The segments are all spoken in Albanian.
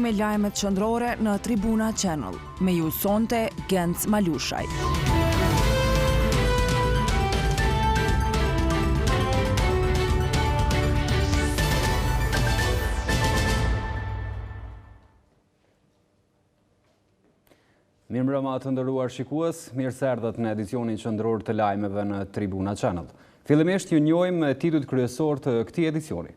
me lajmet qendrore në Tribuna Channel. Me ju sonte Genc Malushaj. Mirëmbrëma të nderuar shikues, mirëseardhët në edicionin qendror të lajmeve në Tribuna Channel. Fillimisht ju njohim me titujt kryesor të këtij edicioni.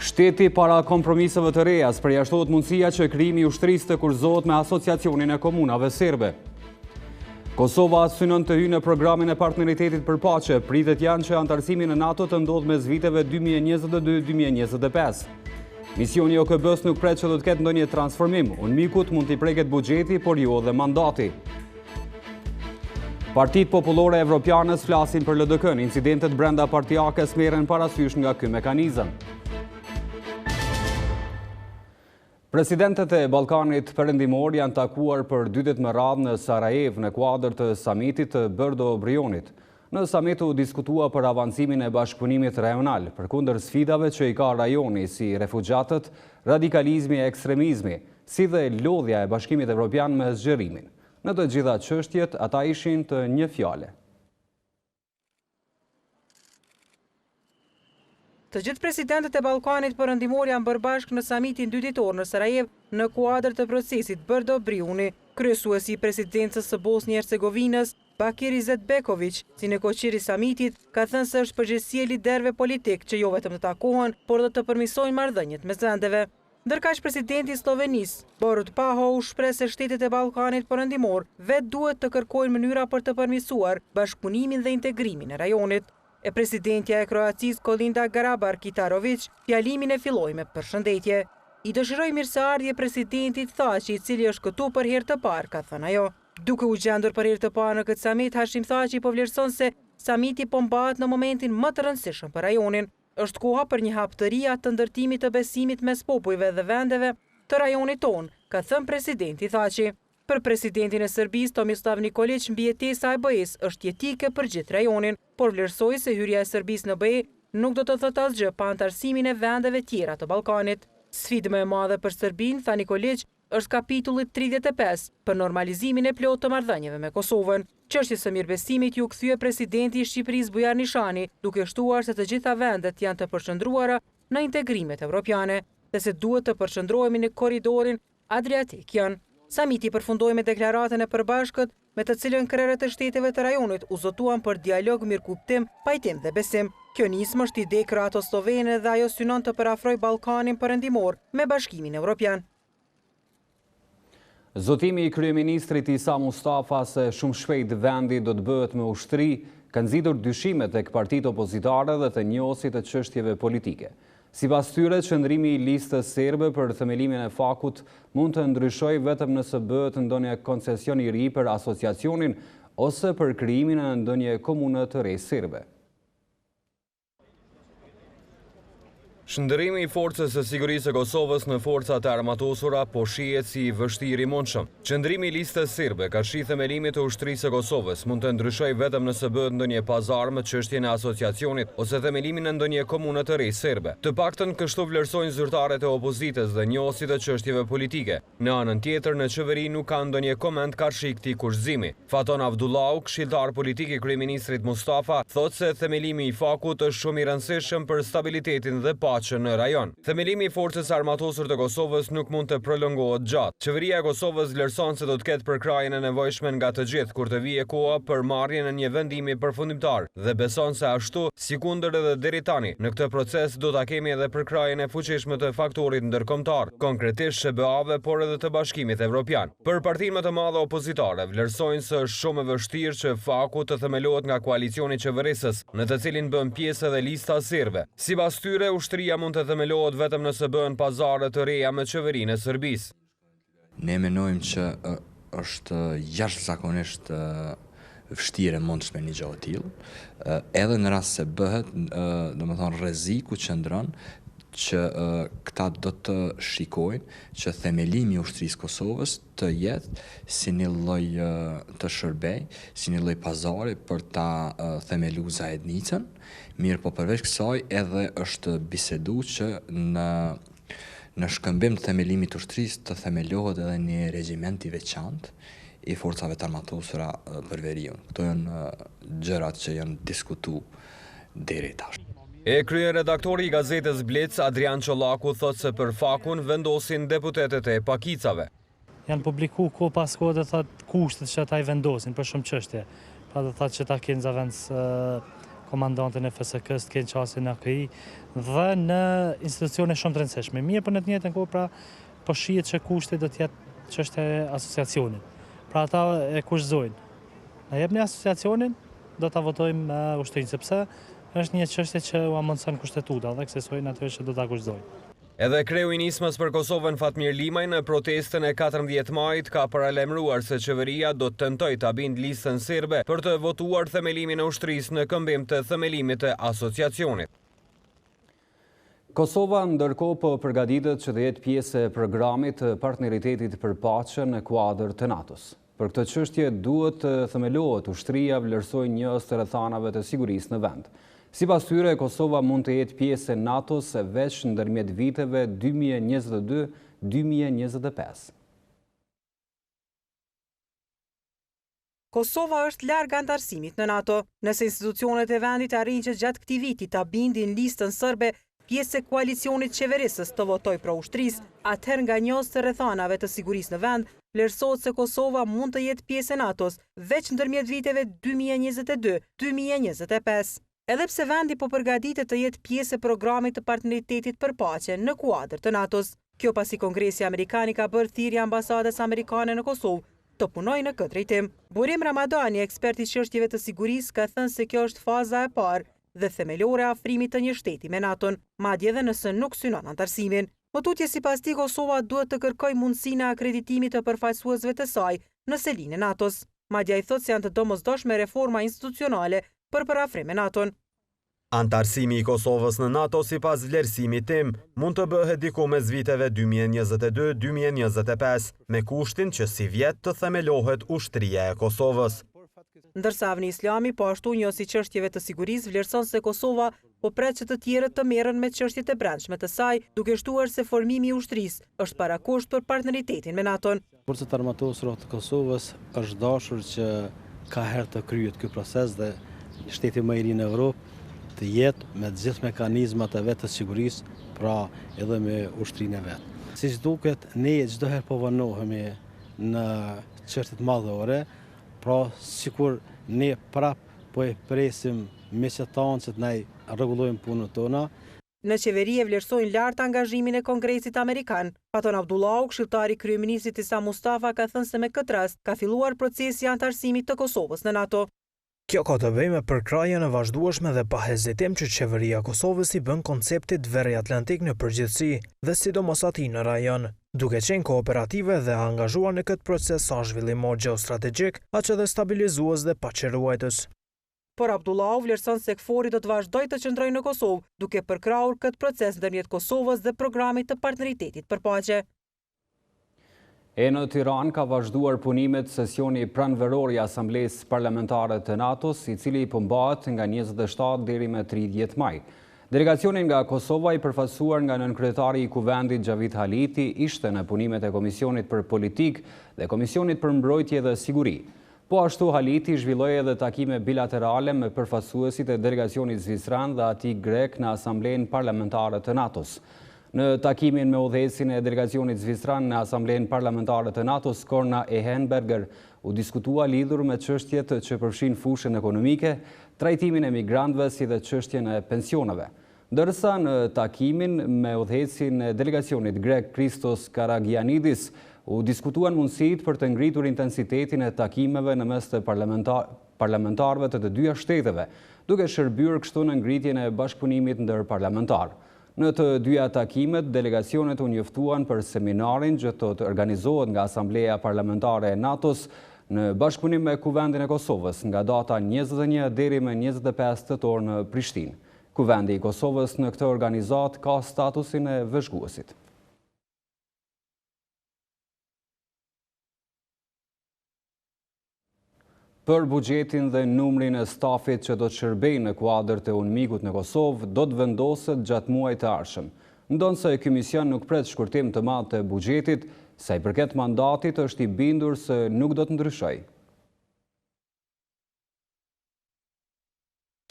Shteti para kompromiseve të reja përjashtohet mundësia që krijimi i ushtrisë të kurzohet me Asociacionin e Komunave Serbe. Kosova synon të hyjë në programin e partneritetit për paqe, pritet janë që antarësimi në NATO të ndodhë mes viteve 2022-2025. Misioni OKB-s nuk pret që do të ketë ndonjë transformim, UNMIK-ut mund t'i preket buxheti, por jo edhe mandati. Partitë popullore evropianes flasin për LDK-n, incidentet brenda partijakes merren parasysh nga ky mekanizëm. Presidentët e Ballkanit Perëndimor janë takuar për 2 ditë me radhë në Sarajevo në kuadër të samitit të Brdo-Brionit. Në samit u diskutua për avancimin e bashkëpunimit rajonal, përkundër sfidave që i ka rajoni si refugjatët, radikalizmi e ekstremizmi, si dhe lodhja e Bashkimit Evropian me zgjerimin. Në të gjitha çështjet, ata ishin të një fjale. Të gjithë presidentët e Ballkanit Perëndimor janë bërë bashkë në samitin 2 ditor në Sarajevo në kuadër të procesit Brdo-Briuni. Kryesuesi i presidencës së Bosnjë-Hercegovinës, Bakir Izetbegović, si në koqiri samitit, ka thënë se është përgjegjësia e liderëve politik që jo vetëm të takohen, por dhe të përmirësojnë marrëdhëniet mes vendeve. Ndërkaq presidenti i Slovenisë, Borut Pahor, shpreh se shtetet e Ballkanit Perëndimor vetë duhet të kërkojnë mënyra për të përmirësuar bashkëpunimin dhe integrimin e rajonit. E presidentja e Kroacisë Kolinda Grabar-Kitarović fjalimin e filloi me përshëndetje. I dëshiroj mirëseardhje presidentit Thaçi, i cili është këtu për herë të parë, ka thënë ajo. Duke u gjendur për herë të parë në këtë samit, Hashim Thaçi po vlerëson se samiti po mbahet në momentin më të rëndësishëm për rajonin. Është koha për një hap të ri të ndërtimit të besimit mes popujve dhe vendeve të rajonit tonë, ka thënë presidenti Thaçi. Për presidentin e Serbisë, Tomislav Nikolić, mbijetesa e BE-s është jetike për gjithë rajonin, por vlerësoi se hyrja e Serbisë në BE nuk do të thotë asgjë pa antarësimin e vendeve tjera të Ballkanit. Sfidë më e madhe për Serbinë, tha Nikolić, është kapitulli 35 për normalizimin e plotë të marrëdhënieve me Kosovën. Çështjes së mirëbesimit ju kthye presidenti i Shqipërisë Bujar Nishani, duke shtuar se të gjitha vendet janë të përqendruara në integrimet evropiane dhe se duhet të përqendrohemi në korridorin Adriatik-Jon. Samiti përfundoi me deklaratën e përbashkët me të cilën krerët e shteteve të rajonit u zotuan për dialog, mirëkuptim, pajtim dhe besim. Kjo nismë është ide kroato-slovene dhe ajo synon të përafrojë Ballkanin Perëndimor me Bashkimin Evropian. Zotimi i kryeministrit Isa Mustafa se shumë shpejt vendi do të bëhet me ushtri ka nxitur dyshime tek partitë opozitare dhe të njohusit të çështjeve politike. Sipas tyre, qëndrimi i listës serbe për themelimin e fakut mund të ndryshojë vetëm nëse bëhet ndonjë koncesion i ri për asociacionin ose për krijimin e ndonjë komune të re serbe. Shndërrimi i forcës së sigurisë së Kosovës në forcat e armatosura po shihet si vështirë i mundshëm. Qëndrimi i listës serbe ka shi themelimin e ushtrisë së Kosovës mund të ndryshojë vetëm nëse bëhet ndonjë pazar me çështjen e asociacionit ose themelimin e ndonjë komune të re serbe. Të paktën kështu vlerësojnë zyrtarët e opozitës dhe njohusit të çështjeve politike. Në anën tjetër, në qeveri nuk ka ndonjë koment karshi këtij kurszimi. Faton Avdullahu, këshilltar politik i kryeministrit Mustafa, thotë se themelimi i fakut është shumë i rëndësishëm për stabilitetin dhe në rajon. Themelimi i forcës armatosur të Kosovës nuk mund të prolongohet gjatë. Qeveria e Kosovës vlerëson se do të ketë përkrajjen e nevojshme nga të gjithë kur të vijë koha për marrjen e një vendimi përfundimtar dhe beson se ashtu, sikundër edhe deri tani, në këtë proces do ta kemi edhe përkrajjen e fuqishme të faktorit ndërkombëtar, konkretisht SBA-ve, por edhe të Bashkimit Evropian. Për partinë më të madhe opozitare, vlerësojnë se është shumë e vështirë që faku të themelohet nga koalicioni qeverisës, në të cilin bën pjesë edhe lista serbe. Sipas tyre, ushtria mund të themelohet vetëm nëse bëhen pazare të reja me qeverinë e Serbisë. Ne menojmë që është jashtëzakonisht vështirë mundshme një gjë e tillë, edhe në rast se bëhet, domethënë rreziku qëndron që këta do të shikojnë që themelimi i ushtrisë Kosovës të jetë si një lloj të shërbej, si një lloj pazari për ta themelu zajednicën, mirë po përveç kësaj edhe është bisedu që në shkëmbim të themelimit të ushtrisë të themelohet edhe një regjiment i veçantë i forcave të armatosura për veriun. Këto janë gjërat që janë diskutuar deri tash. E kryeredaktori i gazetës Blic, Adrian Çollaku, thotë se për fakun vendosin deputetet e pakicave. Janë publiku ko pas ko dhe thotë kushtet që ata i vendosin për shumë çështje. Pra dhe thotë që ta kenë zavendës komandantin e FSK-s, të kenë qasin në AKI dhe në institucione shumë të rëndësishme. Mirë për në të njëjtën kohë pra po shihet që kushtet do të jetë çështja e asociacionit. Pra ata e kushtëzojnë. Na jepni asociacionin, do ta votojmë ushtrinë sepse është një çështje që u amundson kushtetuta dhe kësaj atyre që do ta kushtëzojnë. Edhe kreu i nismës për Kosovën Fatmir Limaj në protestën e 14 majit ka paralajmëruar se qeveria do të tentojë ta bindë listën serbe për të votuar themelimin e ushtrisë në këmbim të themelimit të asociacionit. Kosova ndërkohë po përgatitet që të jetë pjesë e programit të partneritetit për paqe në kuadër të NATO-s. Për këtë çështje duhet të themelohet ushtria vlerësoj njës të rrethanave të sigurisë në vend. Sipas tyre, Kosova mund të jetë pjesë e NATO-s e veç ndërmjet viteve 2022-2025. Kosova është larg antarësimit në NATO. Nëse institucionet e vendit arrijnë që gjatë këtij viti ta bindin listën serbe pjesë e koalicionit qeverisës të votoj pro ushtrisë, atëherë nga njës të rrethanave të sigurisë në vend, vlerësohet se Kosova mund të jetë pjesë e NATO-s veç ndërmjet viteve 2022-2025. Edhe pse vendi po përgatitet të jetë pjesë e programit të partneritetit për paqe në kuadër të NATO-s. Kjo pasi Kongresi Amerikan i ka bërë thirrje ambasadës amerikane në Kosovë të punojë në këtë drejtim. Burim Ramadani, ekspert i çështjeve të sigurisë, ka thënë se kjo është faza e parë dhe themelore e afrimit të një shteti me NATO-n, madje edhe nëse nuk synon antarësimin. Më tutje sipas tij Kosova duhet të kërkojë mundësinë e akreditimit të përfaqësuesve të saj në selinë e NATO-s. Madje ai thotë se janë të domosdoshme reforma institucionale për parafrim me NATO-n. Antarësimi i Kosovës në NATO sipas vlerësimit tim mund të bëhet diku mes viteve 2022-2025 me kushtin që si vjet të themelohet ushtria e Kosovës. Ndërsa Avni Islami po ashtu njësi çështjeve të sigurisë vlerëson se Kosova po pret që të tjerët të merren me çështjet e brendshme të saj, duke shtuar se formimi i ushtrisë është parakusht për partneritetin me NATO-n. Forcat armatosura të Kosovës është dashur që ka herë të kryhet ky proces dhe shteti më i ri në Evropë të jetë me të gjithë mekanizmat e vetë të sigurisë, pra edhe me ushtrinë e vetë. Siç duket, ne çdo herë po vonohemi në çështjet madhore, pra sikur ne prap po e presim meqentan që të na rregullojmë punën tona. Në qeveri e vlerësojnë lart angazhimin e Kongresit Amerikan. Faton Abdullahu, këshilltari i kryeministit Isa Mustafa, ka thënë se me këtë rast ka filluar procesi i antarësimit të Kosovës në NATO. Kjo ka të bëjë me përkrajjen e vazhdueshme dhe pa hezitim që qeveria e Kosovës i bën konceptit Veriatlantik në përgjithësi dhe sidomos atij në rajon, duke qenë kooperative dhe angazhuar në këtë proces sa zhvillimor gjeostrategjik, aq edhe stabilizues dhe paqeruajtës. Por Abdullahu vlerëson se KFOR-i do të vazhdojë të qëndrojë në Kosovë, duke përkrahur këtë proces ndërmjet Kosovës dhe programit të partneritetit për paqe. E në Tiranë ka vazhduar punimet sesioni pranveror i Asamblesë Parlamentare të NATO-s, i cili përmbahet nga 27 deri me 30 maj. Delegacionin nga Kosova i përfaqësuar nga nënkryetari i Kuvendit Xhavit Haliti ishte në punimet e Komisionit për Politikë dhe Komisionit për Mbrojtje dhe Siguri. Po ashtu Haliti zhvilloi edhe takime bilaterale me përfaqësuesit e delegacionit zvicran dhe atij grek në Asamblenë Parlamentare të NATO-s. Në takimin me udhëheqësin e delegacionit zvicran në Asamblenë Parlamentare të NATO-s, Korna Ehenberger, u diskutua lidhur me çështjet që përfshin fushën ekonomike, trajtimin e migrantëve si dhe çështjen e pensioneve. Ndërsa në takimin me udhëheqësin e delegacionit grek Christos Karagianidis, u diskutuan mundësitë për të ngritur intensitetin e takimeve në mes të parlamentarëve të dyja shteteve, duke shërbyer kështu në ngritjen e bashkëpunimit ndërparlamentar. Në të dyja takimet, delegacionet u njoftuan për seminarin që do të organizohet nga Asambleja Parlamentare e NATO-s në bashkëpunim me Kuvendin e Kosovës nga data 21 deri me 25 tetor në Prishtinë. Kuvendi i Kosovës në këtë organizat ka statusin e vëzhguesit. Për buxhetin dhe numrin e stafit që do të shërbejë në kuadër të UNMIK-ut në Kosovë do të vendoset gjatë muajit të ardhshëm. Ndonse ky mision nuk pret shkurtim të madh të buxhetit, sa i përket mandatit është i bindur se nuk do të ndryshojë.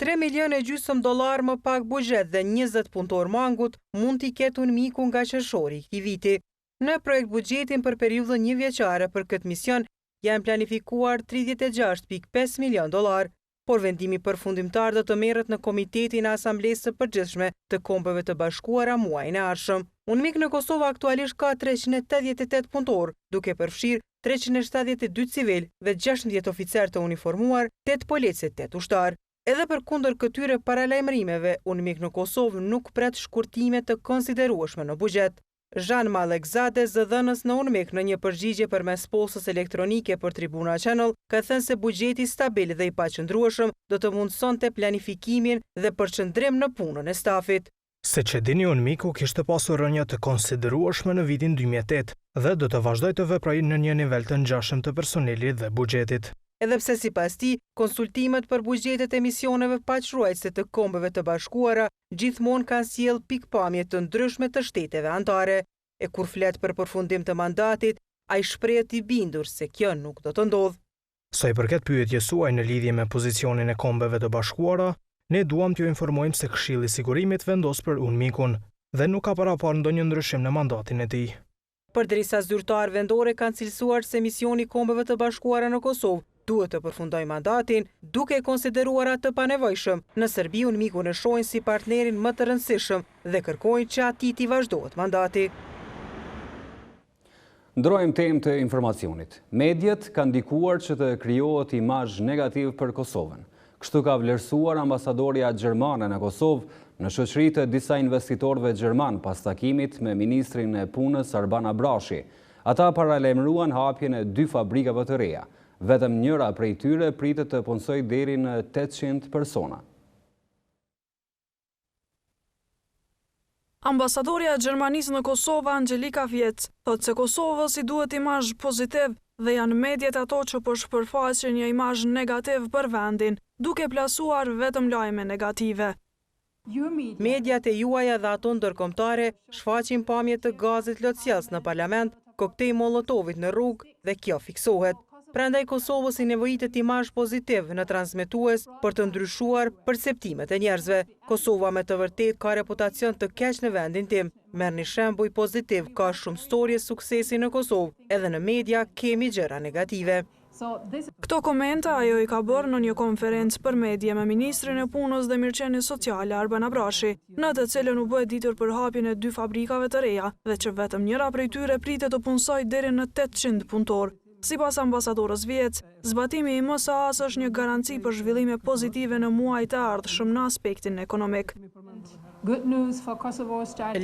3,5 milionë më pak buxhet dhe 20 punëtor mangut mund t'i ketë UNMIK-u nga qershori i këtij viti. Në projekt buxhetin për periudhën 1 vjeçare për këtë mision janë planifikuar $36.5 milion, por vendimi përfundimtar do të merret në Komitetin e Asamblesë së Përgjithshme të Kombeve të Bashkuara muajin e ardhshëm. UNMIK në Kosovë aktualisht ka 388 punëtor, duke përfshirë 372 civil dhe 16 oficer të uniformuar, 8 policë, 8 ushtar. Edhe përkundër këtyre paralajmërimeve, UNMIK në Kosovë nuk pret shkurtime të konsiderueshme në buxhet. Zhan Malekzade, zëdhënës në UNMIK në një përgjigje përmes postës elektronike për Tribuna Channel, ka thënë se buxheti stabil dhe i paqëndrueshëm do të mundësonte planifikimin dhe përqendrim në punën e stafit. Se që dini UNMIK-u kishte pasur rënja të konsiderueshme në vitin 2008 dhe do të vazhdoj të veprojë në një nivel të ngjashëm të personelit dhe buxhetit. Edhe pse sipas tij, konsultimet për buxhetet e misioneve paqruajtëse të Kombeve të Bashkuara gjithmonë kanë sjellë pikpamje të ndryshme të shteteve anëtare. E kur flet për përfundim të mandatit, ai shprehet i bindur se kjo nuk do të ndodhë. Sa i përket pyetjes suaj në lidhje me pozicionin e Kombeve të Bashkuara, ne duam t'ju informojmë se Këshilli i Sigurimit vendos për UNMIK-un dhe nuk ka paraparë ndonjë ndryshim në mandatin e tij. Përderisa zyrtarë vendore kanë cilësuar se misioni i Kombeve të Bashkuara në Kosovë duhet të përfundojë mandatin, duke konsideruar atë panevojshëm, në Serbi UNMIK-un e shohin si partnerin më të rëndësishëm dhe kërkojnë që atij t'i vazhdohet mandati. Ndrojmë temë të informacionit. Mediat kanë ndikuar që të krijohet imazh negativ për Kosovën. Kështu ka vlerësuar ambasadoria gjermane në Kosovë në shoqëri të disa investitorëve gjerman pas takimit me ministrin e punës Arban Abrashi. Ata paralajmëruan hapjen e 2 fabrikave të reja. Vetëm njëra prej tyre pritet të punësojë deri në 800 persona. Ambasadorja e Gjermanisë në Kosovë, Angelika Vjec, thotë se Kosovës i duhet imazh pozitiv dhe janë mediat ato që po shpërfaqin një imazh negativ për vendin, duke plasuar vetëm lajme negative. Mediat e juaja dhe ato ndërkombëtare shfaqin pamje të gazit lotësjellës në parlament, koktej Molotovit në rrugë dhe kjo fiksohet. Prandaj Kosovës i nevojitet imazh pozitiv në transmetues për të ndryshuar perceptimet e njerëzve. Kosova me të vërtetë ka reputacion të keq në vendin tim. Merrni shembuj pozitiv, ka shumë storje suksesi në Kosovë, edhe në media kemi gjëra negative. Këto komente ajo i ka bërë në një konferencë për media me ministrin e punës dhe mirëqenies sociale Arban Abrashi, në të cilën u bë ditur për hapjen e 2 fabrikave të reja dhe që vetëm njëra prej tyre pritet të punësojë deri në 800 punëtor. Sipas ambasadorës Vjec, zbatimi i MSA-s është një garanci për zhvillime pozitive në muajt e ardhshëm në aspektin ekonomik.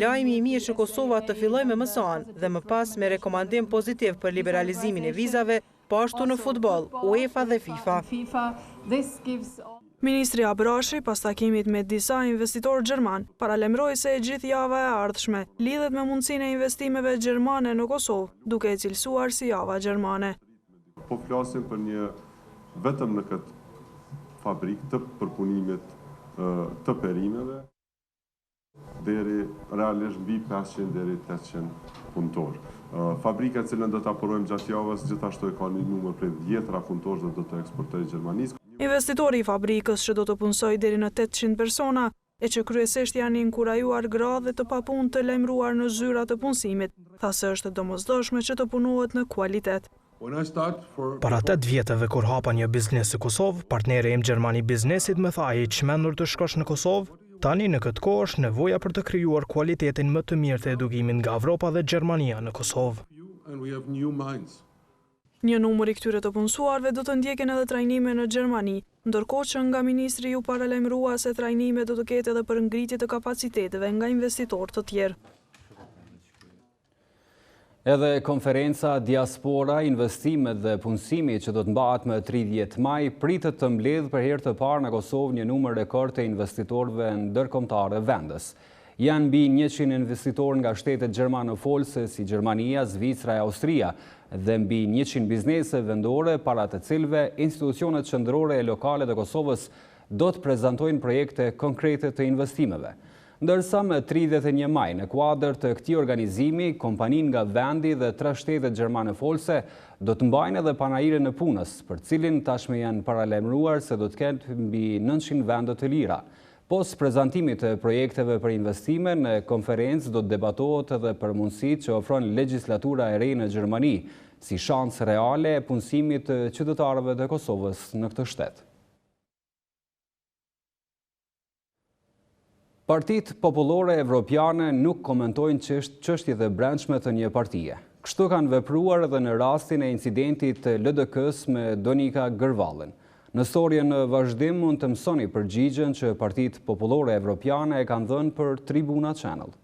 Lajmi i mirë që Kosova të fillojë me MSA-n dhe më pas me rekomandim pozitiv për liberalizimin e vizave, po ashtu në futboll, UEFA dhe FIFA. Ministri Abrashi, pas takimit me disa investitorë gjerman, paralajmëroi se e gjithë java e ardhshme lidhet me mundësinë e investimeve gjermane në Kosovë, duke e cilësuar si java gjermane. Po flasim për një vetëm në këtë fabrikë të përpunimit të perimeve, deri realisht mbi 500 deri 800 punëtorë. Fabrika cilën do të apurojmë gjatë javës, gjithashtu ka një numër prej 10 punëtorë dhe do të eksportojë Gjermanisë. Investitori i fabrikës që do të punësojë deri në 800 persona e që kryesisht janë inkurajuar gradhe të papunë të lajmëruar në zyra të punësimit, tha se është domosdoshme që të punohet në kualitet. Para 8 vjetëve kur hapa një biznes në Kosovë, partneri im Gjermani biznesit më tha ai çmendur të shkosh në Kosovë. Tani në këtë kohë është nevoja për të krijuar kualitetin më të mirë të edukimit nga Evropa dhe Gjermania në Kosovë. Një numër i këtyre të punësuarve do të ndjekin edhe trajnime në Gjermani, ndërkohë që nga ministri ju paralajmërua se trajnime do të ketë edhe për ngritje të kapaciteteve nga investitorë të tjerë. Edhe konferenca Diaspora, investimet dhe punësimi që do të mbahet më 30 maj pritet të mbledh për herë të parë në Kosovë një numër rekord të investitorëve ndërkombëtarë vendës. Janë mbi 100 investitorë nga shtetet gjermanofolse si Gjermania, Zvicra e Austria dhe mbi 100 biznese vendore para të cilëve institucionet qendrore e lokale të Kosovës do të prezantojnë projekte konkrete të investimeve. Ndërsa më 31 maj në kuadër të këtij organizimi, kompanin nga vendi dhe 3 shtetet gjermanofolse do të mbajnë edhe panairin e punës, për cilin tashmë janë paralajmëruar se do të ketë mbi 900 vende të lira. Pas prezantimit të projekteve për investime, në konferencë do të debatohet edhe për mundësitë që ofron legjislatura e re në Gjermani, si shans reale e punësimit të qytetarëve të Kosovës në këtë shtet. Partitë popullore evropiane nuk komentojnë çështjet e brendshme të një partie. Kështu kanë vepruar edhe në rastin e incidentit të LDK-s me Donika Gërvallën. Në storjen në vazhdim mund të mësoni përgjigjen që Partitë Popullore Evropiane e kanë dhënë për Tribuna Channel.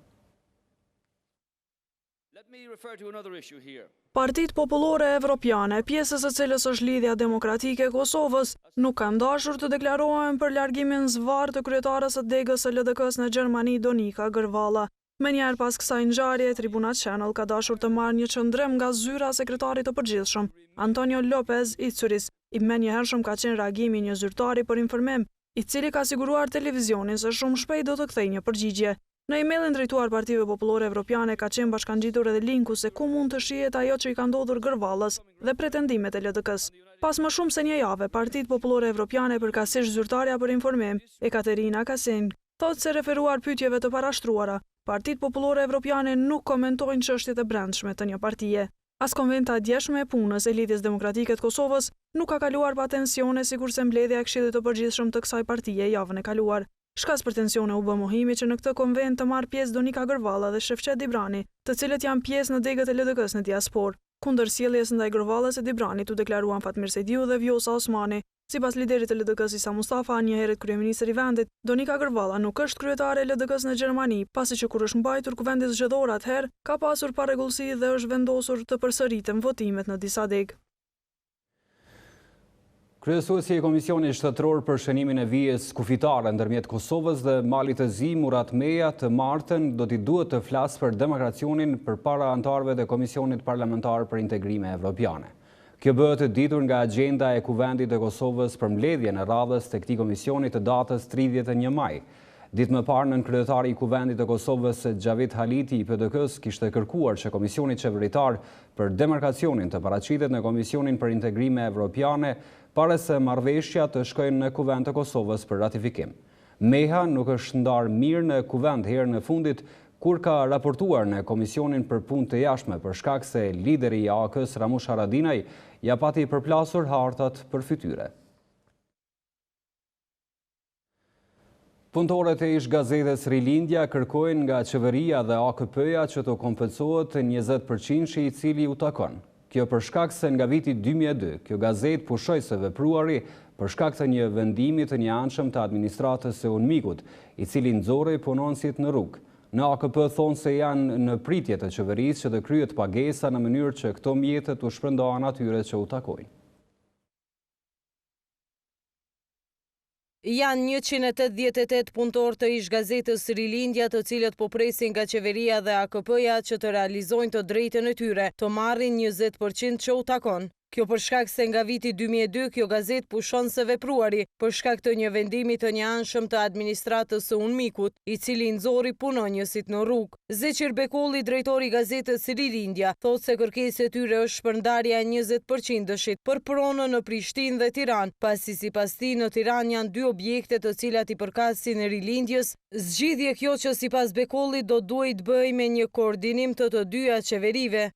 Partitë Popullore Evropiane, pjesës e cilës është Lidhja Demokratike e Kosovës, nuk kanë dashur të deklarohen për largimin zvarr të kryetarës së degës së LDK-s në Gjermani, Donika Gërvalla. Menjëherë pas kësaj ngjarje, Tribuna Channel ka dashur të marrë një çndrim nga zyra e sekretarit të përgjithshëm, Antonio Lopez Itsuris, i menjëhershëm ka qenë reagimi një zyrtari për informim, i cili ka siguruar televizionin se shumë shpejt do të kthejë një përgjigje. Në emailin drejtuar Partive Popullore Evropiane ka qenë bashkangjitur edhe linku se ku mund të shihet ajo që i ka ndodhur Gërvallës dhe pretendimet e LDK-s. Pas më shumë se një jave, Partitë Popullore Evropiane, përkatësisht zyrtarja për informim, Ekaterina Kasin, thotë se referuar pyetjeve të parashtruara, Partitë Popullore Evropiane nuk komentojnë çështjet e brendshme të një partie. As konventa e djeshme e punës e Lidhjes Demokratike të Kosovës nuk ka kaluar pa tensione, sikurse mbledhja e Këshillit të Përgjithshëm të kësaj partie javën e kaluar. Shkas për tensione u bë mohimi që në këtë konvent të marrë pjesë Donika Gërvalla dhe Shefqet Dibrani, të cilët janë pjesë në degët e LDK-s në diaspor. Kundër sjelljes ndaj Gërvallës e Dibranit u deklaruan Fatmir Sejdiu dhe Vjosa Osmani. Sipas liderit të LDK-s Isa Mustafa, një herët kryeministër i vendit, Donika Gërvalla nuk është kryetare e LDK-s në Gjermani, pasi që kur është mbajtur kuvendit zgjedhor atëherë, ka pasur parregullsi dhe është vendosur të përsëriten votimet në disa degë. Kryesuesi i Komisionit Shtetëror për shënimin e vijës kufitare ndërmjet Kosovës dhe Malit të Zi, Murat Meja, të martën do t'i duhet të flasë për demokracionin përpara anëtarëve të Komisionit Parlamentar për Integrime Evropiane. Kjo bëhet e ditur nga agenda e Kuvendit të Kosovës për mbledhjen e radhës të këtij komisioni të datës 31 maj. Ditë më parë, nën kryetari i Kuvendit të Kosovës Xhavit Haliti i PDK-s kishte kërkuar që Komisioni Qeveritar për demarkacionin të paraqitet në Komisionin për Integrime Evropiane pare se marrëveshja të shkojnë në Kuvend të Kosovës për ratifikim. Meha nuk është ndarë mirë në Kuvend herën e fundit kur ka raportuar në Komisionin për Punë të Jashtme për shkak se lideri i AK-s Ramush Haradinaj ja pati përplasur hartat për fytyre. Punëtorët e ish gazetës Rilindja kërkojnë nga qeveria dhe AKP-ja që të kompensohet 20% i cili u takon. Kjo për shkak se nga viti 2002, kjo gazet pushoi se vepruari për shkak të një vendimi të njëanshëm të administratës së UNMIK-ut, i cili nxorri punonësit në rrugë. Në AKP thonë se janë në pritje të qeverisë që të kryet pagesa në mënyrë që këto mjetet u shpërndahen atyre që u takojnë. Janë 188 punëtorë të ish gazetës Rilindja të cilët po presin nga qeveria dhe AKP-ja që të realizojnë të drejtën e tyre, të marrin 20% që u takon. Kjo për shkak se nga viti 2002 kjo gazet pushon se vepruari për shkak të një vendimi të njëanshëm të administratës së UNMIK-ut, i cili nxorri punonjësit në rrugë. Zeqir Bekolli, drejtori i gazetës Rilindja, thotë se kërkesë e tyre është shpërndarja 20% për pronën në Prishtinë dhe Tiranë, pasi sipas tij në Tiranë janë 2 objekte të cilat i përkasin Rilindjes. Zgjidhje kjo që sipas Bekollit do duhet bëj me një koordinim të dyja qeverive.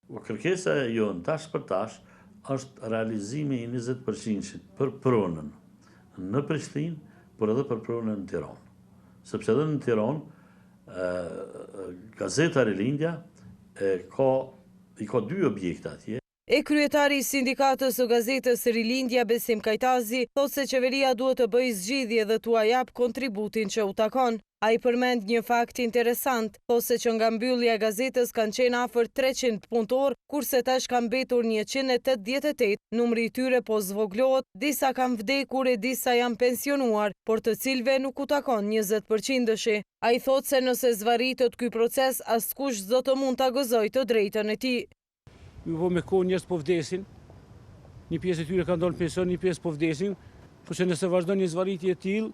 Kërkesa jonë tash për tash është realizimi i 20% për pronën në Prishtinë, por edhe për pronën në Tiranë. Sepse edhe në Tiranë, gazeta Rilindja i ka 2 objekte atje. E kryetari i sindikatës së gazetës Rilindja Besim Kajtazi thotë se qeveria duhet të bëjë zgjidhje dhe t'ua jap kontributin që u takon. Ai përmend një fakt interesant, thotë se që nga mbyllja e gazetës kanë qenë afër 300 punëtor, kurse tash kanë mbetur 188, numri i tyre po zvoglohet, disa kanë vdekur e disa janë pensionuar, por të cilëve nuk u takon 20%. Ai thotë se nëse zvarritet ky proces, askush s'do të mund ta gëzojë të drejtën e tij. Me kohë njerëz po vdesin, një pjesë e tyre kanë dalë në pension, një pjesë po vdesin, por që nëse vazhdon një zvarritje e tillë,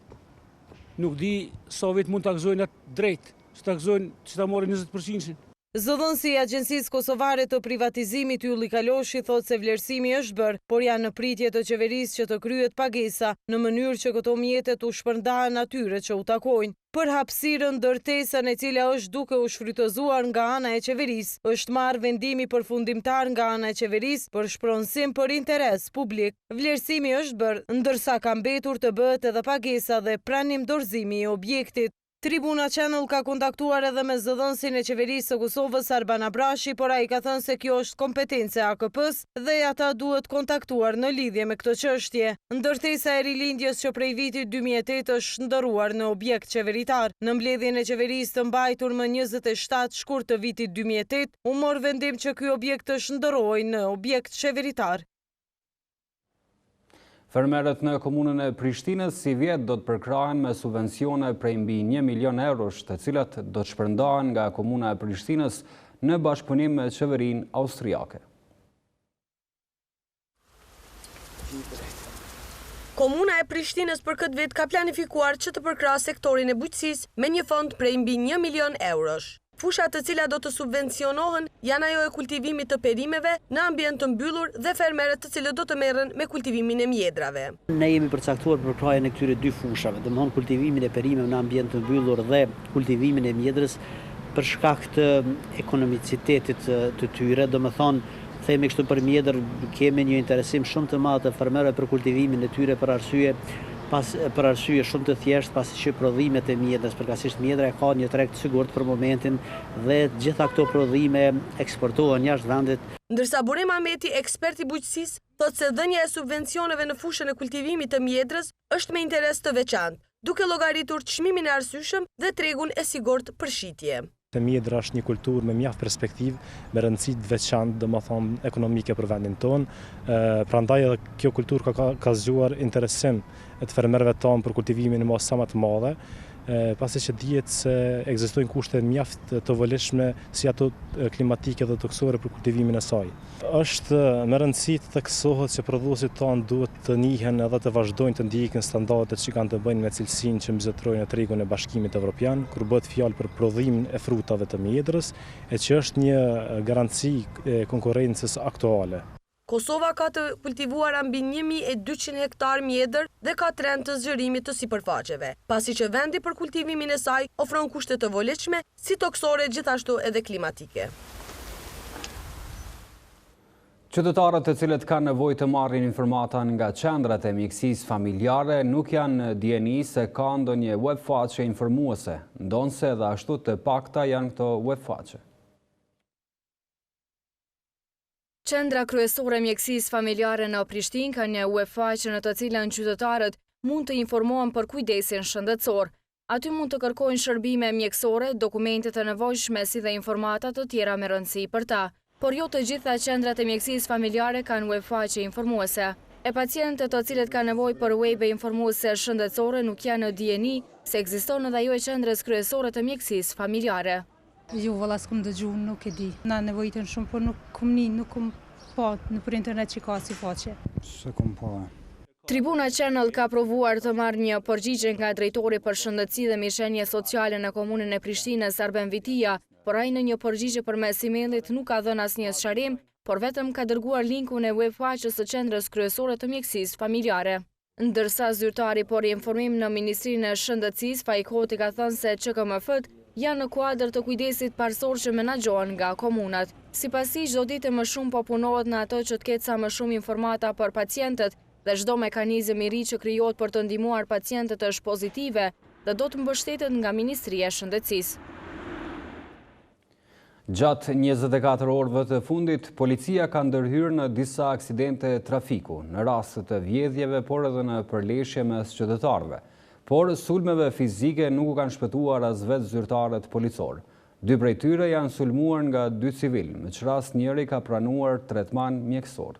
nuk di sa vetë mund ta gëzojnë atë drejt, që ta gëzojnë që ta morën 20%. Zëdhënësi i Agjencisë Kosovare të Privatizimit Ylli Kaloshi thotë se vlerësimi është bërë, por janë në pritje të qeverisë që të kryet pagesa në mënyrë që këto mjetet u shpërndahen atyre që u takojnë. Për hapësirën ndërtesën e cila është duke u shfrytëzuar nga ana e qeverisë, është marrë vendimi përfundimtar nga ana e qeverisë për shpronësim për interes publik. Vlerësimi është bërë, ndërsa ka mbetur të bëhet edhe pagesa dhe pranim dorëzimi i objektit. Tribuna Channel ka kontaktuar edhe me zëdhënësin e qeverisë së Kosovës Arban Abrashi, por ai ka thënë se kjo është kompetence e AKP-s dhe ata duhet kontaktuar në lidhje me këtë çështje. Ndërtesa e Rilindjes që prej vitit 2008 është shndërruar në objekt qeveritar. Në mbledhjen e qeverisë të mbajtur më 27 shkurt të vitit 2008, u mor vendim që ky objekt të shndërrohej në objekt qeveritar. Fermerët në komunën e Prishtinës si vjet do të përkrahen me subvencione prej mbi 1 milion eurosh, të cilat do të shpërndahen nga komuna e Prishtinës në bashkëpunim me qeverinë austriake. Komuna e Prishtinës për këtë vit ka planifikuar që të përkrahë sektorin e bujqësisë me një fond prej mbi 1 milion eurosh. Fushat të cilat do të subvencionohen janë ajo e kultivimit të perimeve në ambient të mbyllur dhe fermerët të cilët do të merren me kultivimin e mjedrave. Ne jemi përcaktuar për përkrahjen e këtyre dy fushave, domethënë kultivimin e perimeve në ambient të mbyllur dhe kultivimin e mjedrës për shkak të ekonomicitetit të tyre, domethënë themi kështu për mjedër kemi një interesim shumë të madh të fermerëve për kultivimin e tyre për arsye shumë të thjeshtë, pasi që prodhimet e mjedrës, përkatësisht mjedra ka një treg të sigurt për momentin dhe gjitha këto prodhime eksportohen jashtë vendit. Ndërsa Burim Ahmeti, ekspert i bujqësisë, thotë se dhënia e subvencioneve në fushën e kultivimit të mjedrës është me interes të veçantë, duke llogaritur çmimin e arsyeshëm dhe tregun e sigurt për shitje. Mjedra është një kulturë me mjaft perspektivë, me rëndësi të veçantë, domethënë ekonomike për vendin tonë. Prandaj edhe kjo kulturë ka zgjuar interesim të fermerëve tonë për kultivimin e mos sa më të madhe, pasi që dihet se ekzistojnë kushte mjaft të volishme si ato klimatike dhe toksore për kultivimin e saj. Është me rëndësi të theksohet që prodhuesit tonë duhet të njihen edhe të vazhdojnë të ndjekin standardet që kanë të bëjnë me cilësinë që mbështetojnë në tregun e Bashkimit Evropian, kur bëhet fjalë për prodhimin e frutave të mjedrës, e që është një garanci e konkurrencës aktuale. Kosova ka të kultivuar mbi 1200 hektar mjedër dhe ka trend të zgjerimit të sipërfaqeve, pasi që vendi për kultivimin e saj ofron kushte të volitshme, si toksore gjithashtu edhe klimatike. Qytetarët të cilët kanë nevojë të marrin informata nga qendrat e mjekësisë familjare nuk janë dijeni se ka ndonjë webfaqe informuese, ndonse edhe ashtu të pakta janë këto webfaqe. Qendra kryesore e mjekësisë familjare në Prishtinë ka një webfaqe në të cilën qytetarët mund të informohen për kujdesin shëndetësor. Aty mund të kërkojnë shërbime mjekësore, dokumentet e nevojshme si dhe informata të tjera me rëndësi për ta. Por jo të gjitha qendrat e mjekësisë familjare kanë webfaqe informuese. E pacientët të cilët kanë nevojë për webe informuese shëndetësore nuk janë në dijeni se ekziston edhe ajo e qendrës kryesore të mjekësisë familjare. Jo, valla s'kum dëgju, nuk e di. Na nevojitën shumë, por nuk kum pa në për internet që ka si faqe. Se kum pa. Tribuna Channel ka provuar të marrë një përgjigje nga drejtori për shëndetësi dhe mirëqenie sociale në komunën e Prishtinës Arben Vitia, por ai në një përgjigje përmes emailit nuk ka dhënë asnjë sqarim, por vetëm ka dërguar linkun e webfaqes së qendrës kryesore të mjekësisë familjare. Ndërsa zyrtari por informim në Ministrinë e Shëndetësisë Fajkoti ka thënë se QKMF-t janë në kuadër të kujdesit parsor që menaxhohen nga komunat. Sipas tij, çdo ditë më shumë po punohet në ato që të ketë sa më shumë informata për pacientët dhe çdo mekanizëm i ri që krijohet për të ndihmuar pacientët është pozitive dhe do të mbështetet nga Ministria e Shëndetësisë. Gjatë 24 orëve të fundit, policia ka ndërhyrë në disa aksidente trafiku, në rast të vjedhjeve, por edhe në përleshje mes qytetarëve. Por sulmeve fizike nuk u kanë shpëtuar as vetë zyrtarët policor. 2 prej tyre janë sulmuar nga 2 civil, me që rast njëri ka pranuar tretman mjekësor.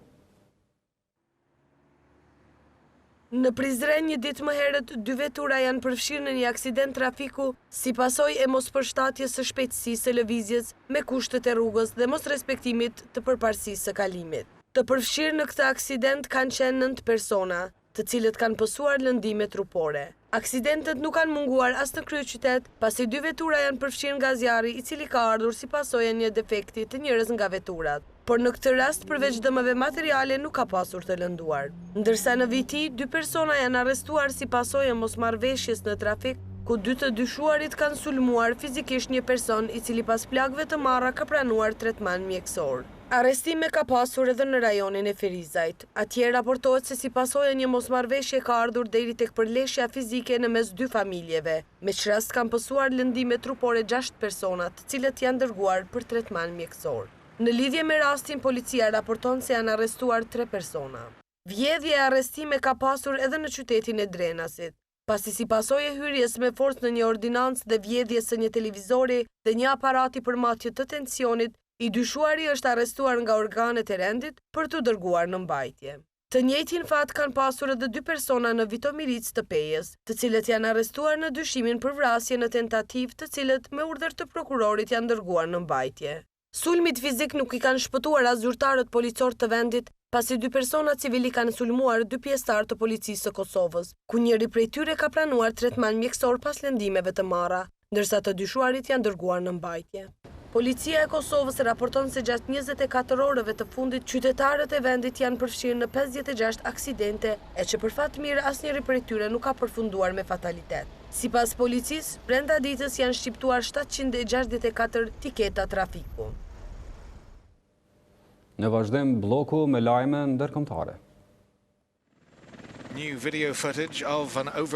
Në Prizren një ditë më herët, 2 vetura janë përfshirë në një aksident trafiku si pasojë e mospërshtatjes së shpejtësisë së lëvizjes me kushtet e rrugës dhe mos respektimit të përparësisë së kalimit. Të përfshirë në këtë aksident kanë qenë 9 persona, të cilët kanë pësuar lëndime trupore. Aksidentet nuk kanë munguar as në kryeqytet, pasi 2 vetura janë përfshirë nga zjarri i cili ka ardhur si pasojë e një defekti të njërës nga veturat. Por në këtë rast, përveç dëmeve materiale, nuk ka pasur të lënduar. Ndërsa në viti, 2 persona janë arrestuar si pasojë e mosmarrveshjes në trafik, ku 2 të dyshuarit kanë sulmuar fizikisht një person i cili pas plagëve të marra ka pranuar tretman mjekësor. Arrestime ka pasur edhe në rajonin e Ferizajt. Atje raportohet se si pasojë e një mosmarrveshje ka ardhur deri tek përleshja fizike në mes 2 familjeve, me që rast kanë pësuar lëndime trupore 6 persona, të cilët janë dërguar për tretman mjekësor. Në lidhje me rastin, policia raporton se janë arrestuar 3 persona. Vjedhje e arrestime ka pasur edhe në qytetin e Drenasit, pasi si pasojë e hyrjes me forcë në një ordinancë dhe vjedhjes së një televizori dhe një aparati për matje të tensionit, i dyshuari është arrestuar nga organet e rendit për të dërguar në mbajtje. Të njëjtin fat kanë pasur edhe 2 persona në Vitomiric të Pejës, të cilët janë arrestuar në dyshimin për vrasje në tentativë, të cilët me urdhër të prokurorit janë dërguar në mbajtje. Sulmit fizik nuk i kanë shpëtuar as zyrtarët policor të vendit, pasi 2 persona civili kanë sulmuar 2 pjesëtar të policisë së Kosovës, ku njëri prej tyre ka pranuar tretman mjekësor pas lëndimeve të marra, ndërsa të dyshuarit janë dërguar në mbajtje. Policia e Kosovës raporton se gjatë 24 orëve të fundit, qytetarët e vendit janë përfshirë në 56 aksidente, e që për fat mirë asnjëri prej tyre nuk ka përfunduar me fatalitet. Sipas policisë, brenda ditës janë shqiptuar 764 tiketa trafiku. Në vazhdim bloku me lajme ndërkombëtare.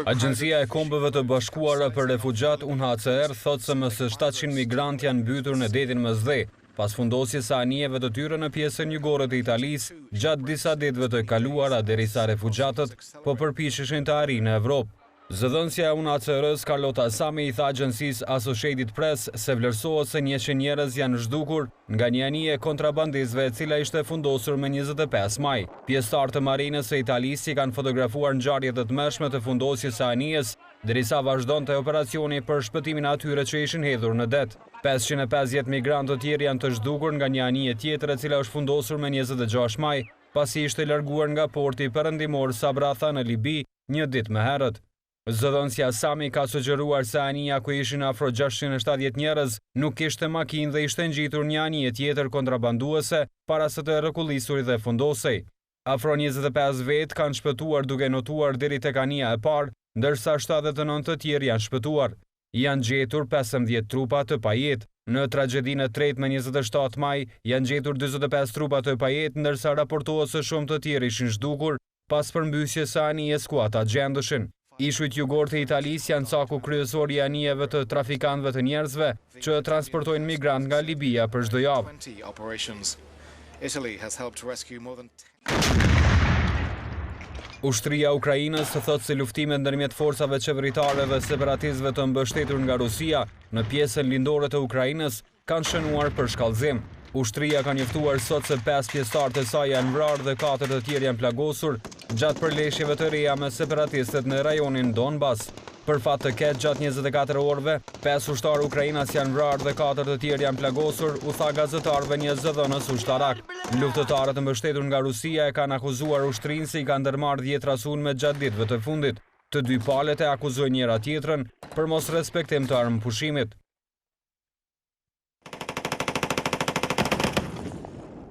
Agjencia e Kombeve të Bashkuara për Refugjat UNHCR thot se më së 700 migrantë janë mbytur në detin Mesdhe, pas fundosjes së anijeve të tyre në pjesën jugore të Italisë gjatë disa ditëve të kaluara derisa refugjatët po përpiqeshin të arrijnë në Evropë. Zëdhënësja e UNHCR-s Carlota Sami i tha agjencisë Associated Press se vlerësohet se 100 njerëz janë zhdukur nga një anije kontrabandistëve e cila ishte fundosur me 25 maj. Pjesëtarë të marinës së Italisë kanë fotografuar ngjarjet të tmerrshme të fundosjes së anijes, derisa vazhdonte operacioni për shpëtimin e atyre që ishin hedhur në det. 550 migrantë të tjerë janë të zhdukur nga një anije tjetër e cila është fundosur me 26 maj, pasi ishte larguar nga porti perëndimor Sabratha në Libi një ditë më herët. Zëdhënësja Sami ka sugjeruar se anija ku ishin afro 670 njerëz nuk kishte makinë dhe ishte ngjitur një anije tjetër kontrabanduese para se të rrekullisur dhe fundosej. Afro 25 vetë kanë shpëtuar duke notuar deri tek anija e parë, ndërsa 79 të tjerë janë shpëtuar. Janë gjetur 15 trupa të pajetë. Në tragjedinë e tretë me 27 maj janë gjetur 45 trupa të pajetë, ndërsa raportohet se shumë të tjerë ishin zhdukur pas përmbysjes së anijes ku ata gjendeshin. Ishujt jugor të Italisë janë caku kryesor i anijeve të trafikantëve të njerëzve që transportojnë migrant nga Libia për çdo javë. Ushtria e Ukrainës thotë se luftimet ndërmjet forcave qeveritare dhe separatistëve të mbështetur nga Rusia në pjesën lindore të Ukrainës kanë shënuar për shkallëzim. Ushtria ka njoftuar sot se 5 pjesëtarë të saj janë vrarë dhe 4 të tjerë janë plagosur gjatë përleshjeve të reja me separatistët në rajonin Donbas. Për fat të keq, gjatë 24 orëve, 5 ushtarë ukrainas janë vrarë dhe 4 të tjerë janë plagosur, u tha gazetarëve një zëdhënës ushtarak. Luftëtarët e mbështetur nga Rusia e kanë akuzuar ushtrinë se i kanë ndërmarrë 10 rasunme gjatë ditëve të fundit. Të dy palët e akuzojnë njëra tjetrën për mos respektim të armë pushimit.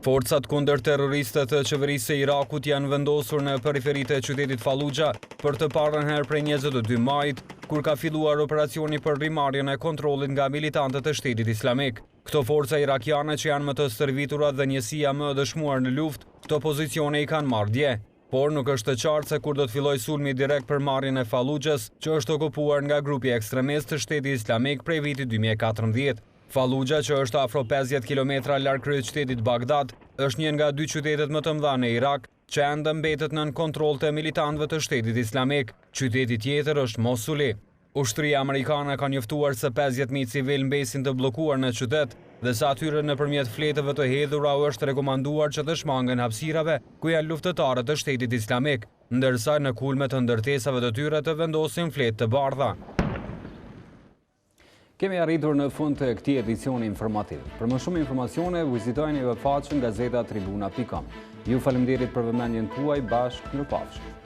Forcat kundër terroriste të qeverisë së Irakut janë vendosur në periferitë e qytetit Fallujah për të parën herë prej 22 majit, kur ka filluar operacioni për rrimarrjen e kontrollit nga militantët e Shtetit Islamik. Këto forca irakiane që janë më të stërvitura dhe njësia më e dëshmuar në luftë, këto pozicione i kanë marrë dje. Por nuk është të qartë se kur do të fillojë sulmi direkt për marrjen e Fallujahs, që është okupuar nga grupi ekstremist të Shtetit Islamik prej vitit 2014. Fallujah, që është afro 50 kilometra larg kryeqytetit Bagdad, është një nga 2 qytetet më të mëdha në Irak, që ende mbetet nën kontroll të militantëve të Shtetit Islamik. Qyteti tjetër është Mosuli. Ushtria amerikane ka njoftuar se 50.000 civil mbesin të bllokuar në qytet, dhe sa atyre nëpërmjet fletëve të hedhura është rekomanduar që të shmangen hapësirave ku janë luftëtarët të Shtetit Islamik, ndërsa në kulme të ndërtesave të tyre të vendosin fletë të bardha. Kemi arritur në fund të këtij edicioni informativ. Për më shumë informacione, vizitojeni webfaqen gazetatribuna.com. Ju faleminderit për vëmendjen tuaj, bashkë mirupafshim.